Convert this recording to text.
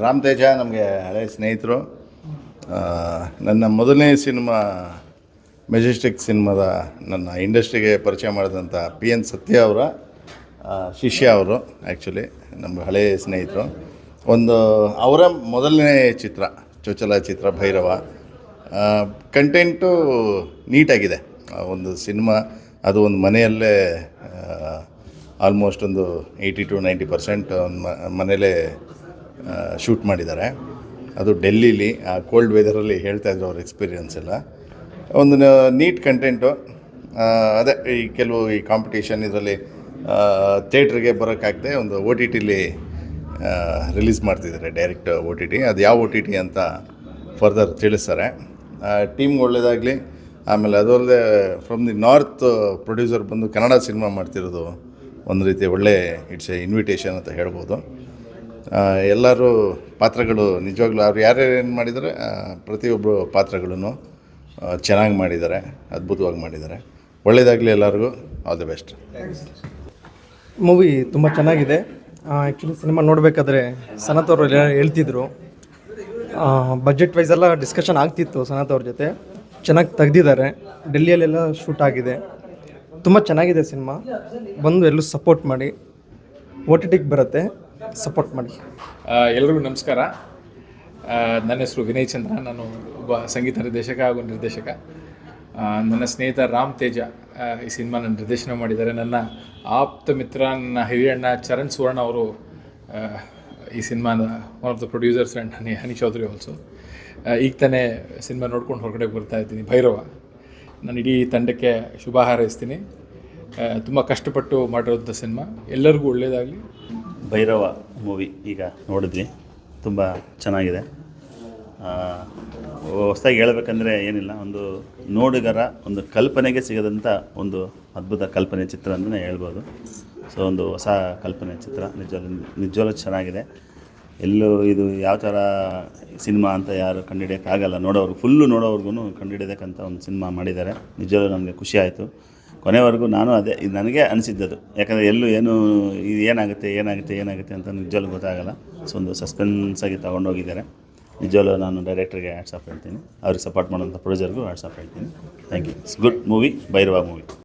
ರಾಮ್ ತೇಜ ನಮಗೆ ಹಳೆಯ ಸ್ನೇಹಿತರು. ನನ್ನ ಮೊದಲನೇ ಸಿನಿಮಾ ಮೆಜೆಸ್ಟಿಕ್ ಸಿನಿಮಾದ ನನ್ನ ಇಂಡಸ್ಟ್ರಿಗೆ ಪರಿಚಯ ಮಾಡಿದಂಥ ಪಿ ಎನ್ ಸತ್ಯ ಅವರ ಶಿಷ್ಯ ಅವರು. ಆ್ಯಕ್ಚುಲಿ ನಮ್ಮ ಹಳೆಯ ಸ್ನೇಹಿತರು. ಒಂದು ಅವರ ಮೊದಲನೇ ಚಿತ್ರ, ಚೊಚ್ಚಲ ಚಿತ್ರ ಭೈರವ. ಕಂಟೆಂಟು ನೀಟಾಗಿದೆ. ಒಂದು ಸಿನಿಮಾ ಅದು ಒಂದು ಮನೆಯಲ್ಲೇ ಆಲ್ಮೋಸ್ಟ್ ಒಂದು 80-90% ಮನೇಲೇ ಶೂಟ್ ಮಾಡಿದ್ದಾರೆ. ಅದು ಡೆಲ್ಲೀಲಿ ಆ ಕೋಲ್ಡ್ ವೆದರಲ್ಲಿ ಹೇಳ್ತಾಯಿದ್ರು ಅವ್ರ ಎಕ್ಸ್ಪೀರಿಯನ್ಸ್ ಎಲ್ಲ. ಒಂದು ನೀಟ್ ಕಂಟೆಂಟು. ಅದೇ ಈ ಕೆಲವು ಈ ಕಾಂಪಿಟೇಷನ್ ಇದರಲ್ಲಿ ಥಿಯೇಟ್ರಿಗೆ ಬರೋಕ್ಕಾಗದೆ ಒಂದು ಓ ಟಿ ಟಿಲಿ ರಿಲೀಸ್ ಮಾಡ್ತಿದ್ದಾರೆ, ಡೈರೆಕ್ಟ್ ಓ ಟಿ ಟಿ. ಅದು ಯಾವ ಓ ಟಿ ಟಿ ಅಂತ ಫರ್ದರ್ ತಿಳಿಸ್ತಾರೆ. ಟೀಮ್ ಒಳ್ಳೆಯದಾಗಲಿ. ಆಮೇಲೆ ಅದಲ್ಲದೆ ಫ್ರಮ್ ದಿ ನಾರ್ತ್ ಪ್ರೊಡ್ಯೂಸರ್ ಬಂದು ಕನ್ನಡ ಸಿನಿಮಾ ಮಾಡ್ತಿರೋದು ಒಂದು ರೀತಿ ಒಳ್ಳೆ ಇಟ್ಸ್ ಎ ಇನ್ವಿಟೇಷನ್ ಅಂತ ಹೇಳ್ಬೋದು. ಎಲ್ಲರೂ ಪಾತ್ರಗಳು ನಿಜವಾಗ್ಲೂ ಅವ್ರು ಯಾರ್ಯಾರು ಏನು ಮಾಡಿದ್ದಾರೆ, ಪ್ರತಿಯೊಬ್ಬರು ಪಾತ್ರಗಳನ್ನು ಚೆನ್ನಾಗಿ ಮಾಡಿದ್ದಾರೆ, ಅದ್ಭುತವಾಗಿ ಮಾಡಿದ್ದಾರೆ. ಒಳ್ಳೆಯದಾಗಲಿ ಎಲ್ಲರಿಗೂ. All the best. ಮೂವಿ ತುಂಬ ಚೆನ್ನಾಗಿದೆ. ಆ್ಯಕ್ಚುಲಿ ಸಿನಿಮಾ ನೋಡಬೇಕಾದ್ರೆ ಸನತ್ ಅವರು ಹೇಳ್ತಿದ್ರು, ಬಜೆಟ್ ವೈಸ್ ಎಲ್ಲ ಡಿಸ್ಕಷನ್ ಆಗ್ತಿತ್ತು ಸನತ್ ಅವ್ರ ಜೊತೆ. ಚೆನ್ನಾಗಿ ತೆಗ್ದಿದ್ದಾರೆ. ಡೆಲ್ಲಿಯಲ್ಲೆಲ್ಲ ಶೂಟ್ ಆಗಿದೆ. ತುಂಬ ಚೆನ್ನಾಗಿದೆ ಸಿನಿಮಾ. ಬಂದು ಎಲ್ಲೂ ಸಪೋರ್ಟ್ ಮಾಡಿ. ಓ ಟಿ ಟಿಗೆ ಬರುತ್ತೆ, ಸಪೋರ್ಟ್ ಮಾಡಿ. ಎಲ್ರಿಗೂ ನಮಸ್ಕಾರ. ನನ್ನ ಹೆಸರು ವಿನಯ್ ಚಂದ್ರ. ನಾನು ಒಬ್ಬ ಸಂಗೀತ ನಿರ್ದೇಶಕ ಹಾಗೂ ನಿರ್ದೇಶಕ. ನನ್ನ ಸ್ನೇಹಿತ ರಾಮ್ ತೇಜ ಈ ಸಿನಿಮಾನ ನಿರ್ದೇಶನ ಮಾಡಿದ್ದಾರೆ. ನನ್ನ ಆಪ್ತ ಮಿತ್ರ, ನನ್ನ ಹಿರಿಯಣ್ಣ ಚರಣ್ ಸುವರ್ಣ ಅವರು ಈ ಸಿನಿಮಾದ one of the producers and Honey Chaudhary also. ಈಗ ತಾನೇ ಸಿನಿಮಾ ನೋಡ್ಕೊಂಡು ಹೊರಗಡೆ ಬರ್ತಾ ಇದ್ದೀನಿ. ಭೈರವ. ನಾನು ಇಡೀ ತಂಡಕ್ಕೆ ಶುಭ ಹಾರೈಸ್ತೀನಿ. ತುಂಬ ಕಷ್ಟಪಟ್ಟು ಮಾಡಿರೋಂಥ ಸಿನಿಮಾ. ಎಲ್ಲರಿಗೂ ಒಳ್ಳೆಯದಾಗಲಿ. ಭೈರವ ಮೂವಿ ಈಗ ನೋಡಿದ್ವಿ, ತುಂಬ ಚೆನ್ನಾಗಿದೆ. ಹೊಸದಾಗಿ ಹೇಳಬೇಕಂದ್ರೆ ಏನಿಲ್ಲ, ಒಂದು ನೋಡುಗರ ಒಂದು ಕಲ್ಪನೆಗೆ ಸಿಗದಂಥ ಒಂದು ಅದ್ಭುತ ಕಲ್ಪನೆ ಚಿತ್ರ ಅಂತಲೇ ಹೇಳ್ಬೋದು. ಸೊ ಒಂದು ಹೊಸ ಕಲ್ಪನೆ ಚಿತ್ರ ನಿಜವಾಗ್ಲೂ ಚೆನ್ನಾಗಿದೆ. ಎಲ್ಲೂ ಇದು ಯಾವ ಥರ ಸಿನಿಮಾ ಅಂತ ಯಾರು ಕಂಡುಹಿಡಿಯೋಕ್ಕಾಗಲ್ಲ. ನೋಡೋವ್ರಿಗೂ ಕಂಡುಹಿಡಿಯೋದಕ್ಕಂಥ ಒಂದು ಸಿನಿಮಾ ಮಾಡಿದ್ದಾರೆ. ನಿಜವಾಗ್ಲೂ ನನಗೆ ಖುಷಿ ಆಯಿತು. ಕೊನೆವರೆಗೂ ನಾನು ಅದೇ ಇದು ನನಗೆ ಅನಿಸಿದ್ದದು. ಯಾಕಂದರೆ ಎಲ್ಲೂ ಇದು ಏನಾಗುತ್ತೆ ಅಂತ ನಿಜವಾಗ್ಲೂ ಗೊತ್ತಾಗಲ್ಲ. ಸೊ ಒಂದು ಸಸ್ಪೆನ್ಸಾಗಿ ತೊಗೊಂಡೋಗಿದ್ದಾರೆ. ನಿಜವಾಗ್ಲೂ ನಾನು ಡೈರೆಕ್ಟ್ರಿಗೆ ಹ್ಯಾಟ್ಸ್ ಆಫ್ ಹೇಳ್ತೀನಿ. ಅವ್ರಿಗೆ ಸಪೋರ್ಟ್ ಮಾಡೋಂಥ ಪ್ರೊಡ್ಯೂಸರ್ಗೂ ಹ್ಯಾಟ್ಸ್ ಆಫ್ ಹೇಳ್ತೀನಿ. Thank you. It's good movie, Bhairava movie.